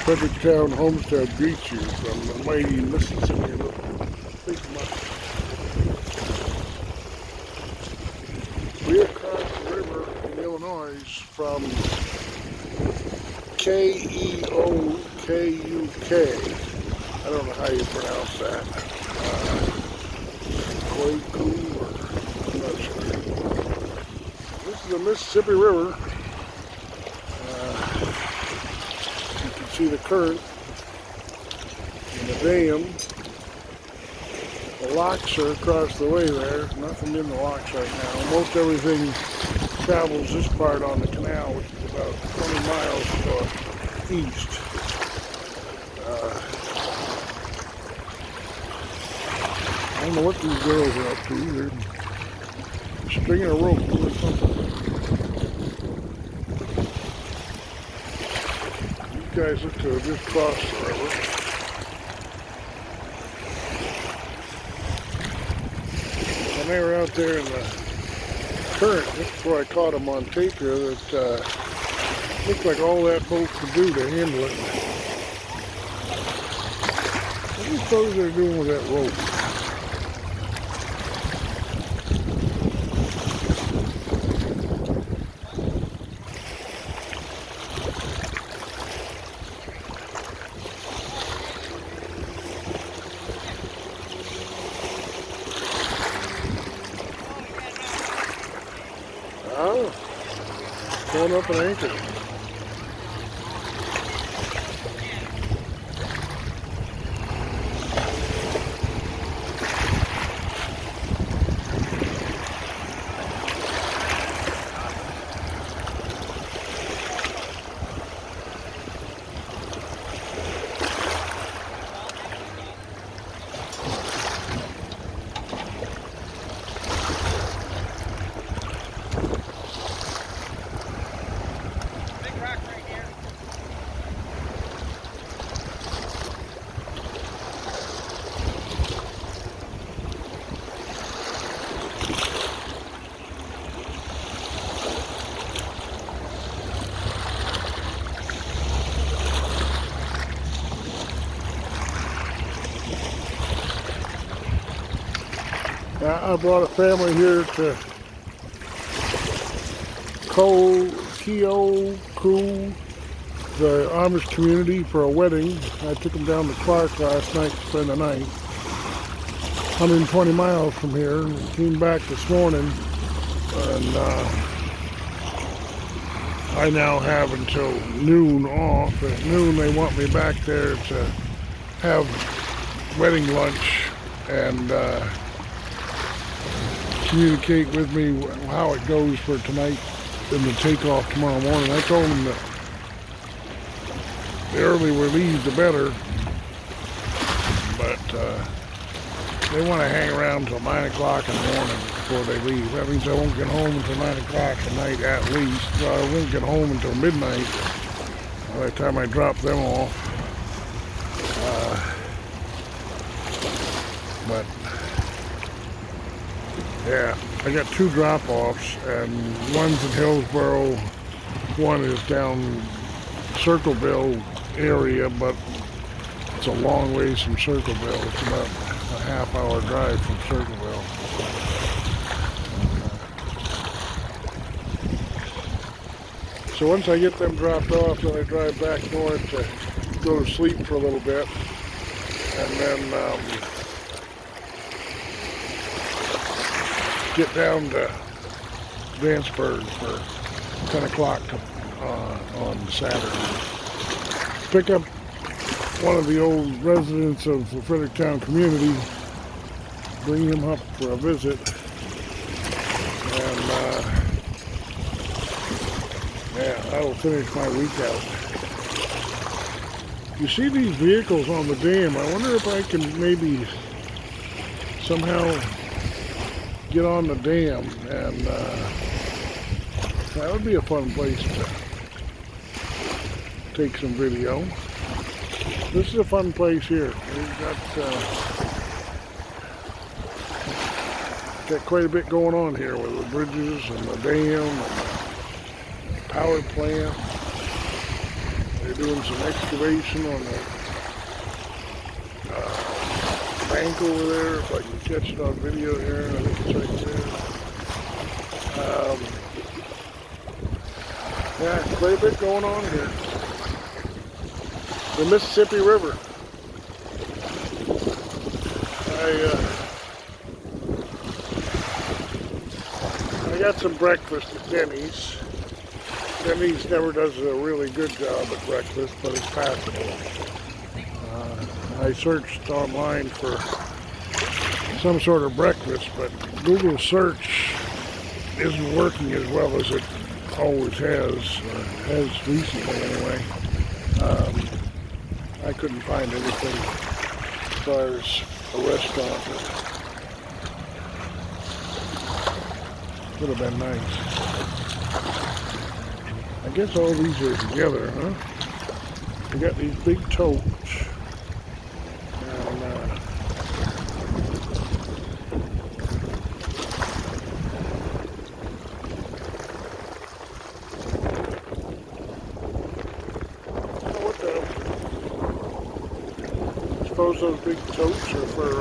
Fredericktown Homestead greets you from the mighty Mississippi River. Big much. We across the river in Illinois from Keokuk. I don't know how you pronounce that. Koiku, or I'm not sure. This is the Mississippi River. You can see the current and the dam. The locks are across the way there. Nothing in the locks right now. Most everything travels this part on the canal, which is about 20 miles east. I don't know what these girls are up to. They're stringing a rope or something. These guys look to have just crossed the river. When they were out there in the current, just before I caught them on tape here, that looked like all that boat could do to handle it. What do you suppose they're doing with that rope? Oh, going up an anchor. I brought a family here to Keokuk, the Amish community, for a wedding. I took them down to Clark last night to spend the night. 120 miles from here. Came back this morning, and I now have until noon off. At noon they want me back there to have wedding lunch and communicate with me how it goes for tonight and the takeoff tomorrow morning. I told them that the earlier we leave, the better, but they want to hang around until 9 o'clock in the morning before they leave. That means I won't get home until 9 o'clock at night at least. So I won't get home until midnight by the time I drop them off. But yeah, I got 2 drop-offs, and one's in Hillsboro, one is down Circleville area, but it's a long ways from Circleville. It's about a half-hour drive from Circleville. So once I get them dropped off, then I drive back north to go to sleep for a little bit, and then get down to Vanceburg for 10 o'clock on Saturday. Pick up one of the old residents of the Fredericktown community, bring him up for a visit, and yeah, that'll finish my week out. You see these vehicles on the dam. I wonder if I can maybe somehow get on the dam, and that would be a fun place to take some video. This is a fun place here. We've got quite a bit going on here with the bridges and the dam and the power plant. They're doing some excavation on the bank over there. If I can catch it on video here, I think it's right there. Yeah, quite a bit going on here. The Mississippi River. I got some breakfast at Denny's. Denny's never does a really good job at breakfast, but it's passable. I searched online for some sort of breakfast, but Google search isn't working as well as it always has recently anyway. I couldn't find anything as far as a restaurant that would have been nice. I guess all these are together, huh? We got these big totes. And what the? I suppose those big totes are for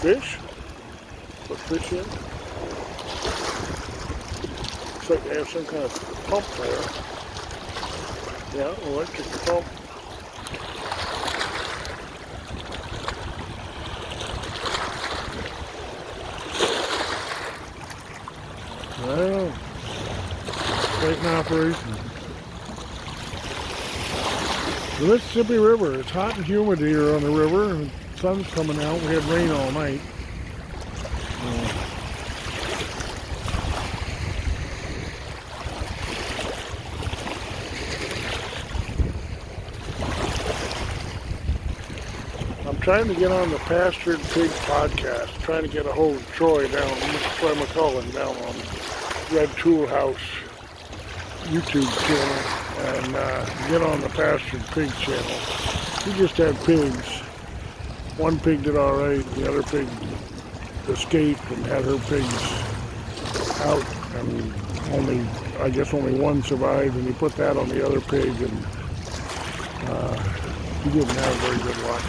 fish. Put fish in. Looks like they have some kind of pump there. Yeah, electric pump. Well, quite an operation. The Mississippi River. It's hot and humid here on the river, and the sun's coming out. We had rain all night. I'm trying to get on the Pastured Pig podcast, trying to get a hold of Troy Troy McCullen down on Red Tool House YouTube channel, and get on the Pastured Pig channel. He just had pigs. One pig did all right, the other pig escaped and had her pigs out, and I guess only one survived, and he put that on the other pig, and he didn't have very good luck.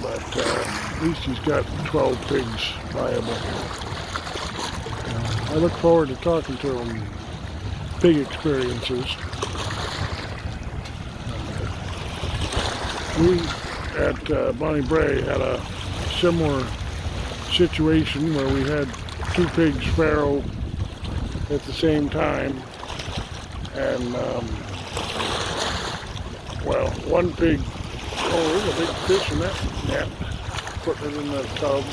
But at least he's got 12 pigs viable. I look forward to talking to him, pig experiences. We at Bonnie Brae had a similar situation where we had two pigs farrow at the same time, and well, one pig, oh, there's a big fish in that net, putting it in the tub.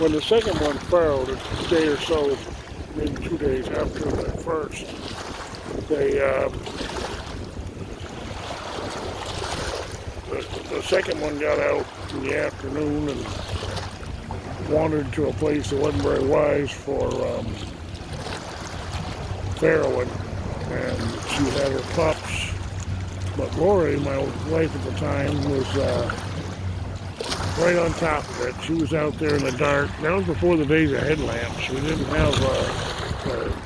When the second one farrowed, a day or so, maybe 2 days after the first, the second one got out in the afternoon and wandered to a place that wasn't very wise for farrowing, and she had her pups. But Lori, my wife at the time, was right on top of it. She was out there in the dark. That was before the days of headlamps. We didn't have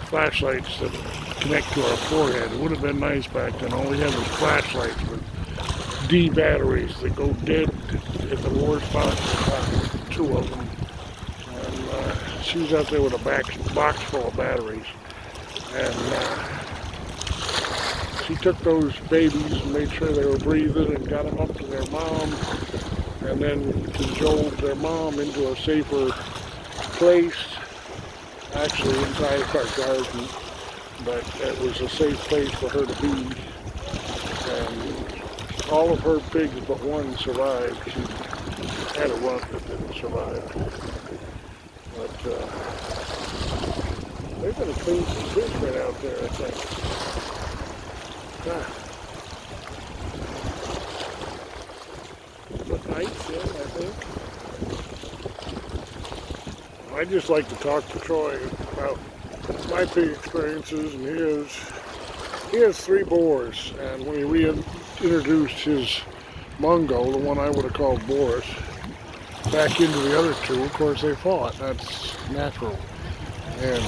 flashlights that connect to our forehead. It would have been nice back then. All we had was flashlights with D batteries that go dead at the war spots. Two of them. And she was out there with a box full of batteries. And she took those babies and made sure they were breathing and got them up to their mom, and then cajoled their mom into a safer place, actually inside our garden, but it was a safe place for her to be. And all of her pigs but one survived. She had a runt that didn't survive. But they're going to clean some fish right out there, I think. But nice, yeah, I think. I'd just like to talk to Troy about my pig experiences and his. He has 3 boars, and when he reintroduced his Mungo, the one I would have called Boris, back into the other two. Of course, they fought. That's natural. And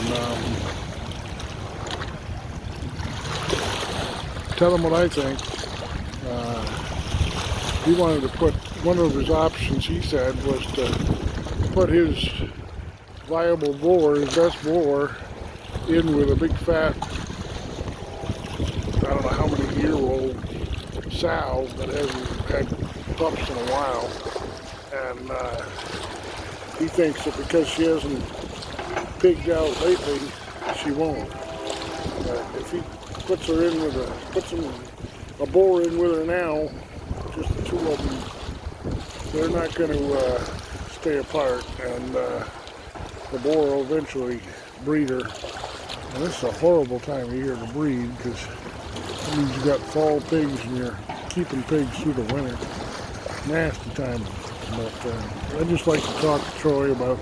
tell him what I think. He wanted to put, one of his options, he said, was to put his viable boar, his best boar, in with a big fat, I don't know how many year-old sow that hasn't had pups in a while. And he thinks that because she hasn't pigged out lately, she won't. If he puts her in with a boar in with her now, just the two of them, they're not going to stay apart, and the boar will eventually breed her. And this is a horrible time of year to breed, because that means you've got fall pigs and you're keeping pigs through the winter. Nasty time. But I'd just like to talk to Troy about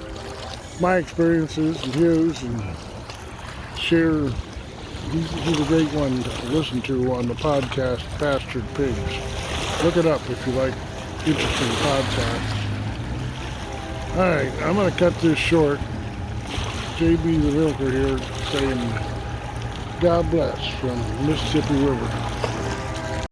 my experiences and his, and share. He's a great one to listen to on the podcast, Pastured Pigs. Look it up if you like interesting podcasts. Alright, I'm going to cut this short. JB the Milker here saying God bless from Mississippi River.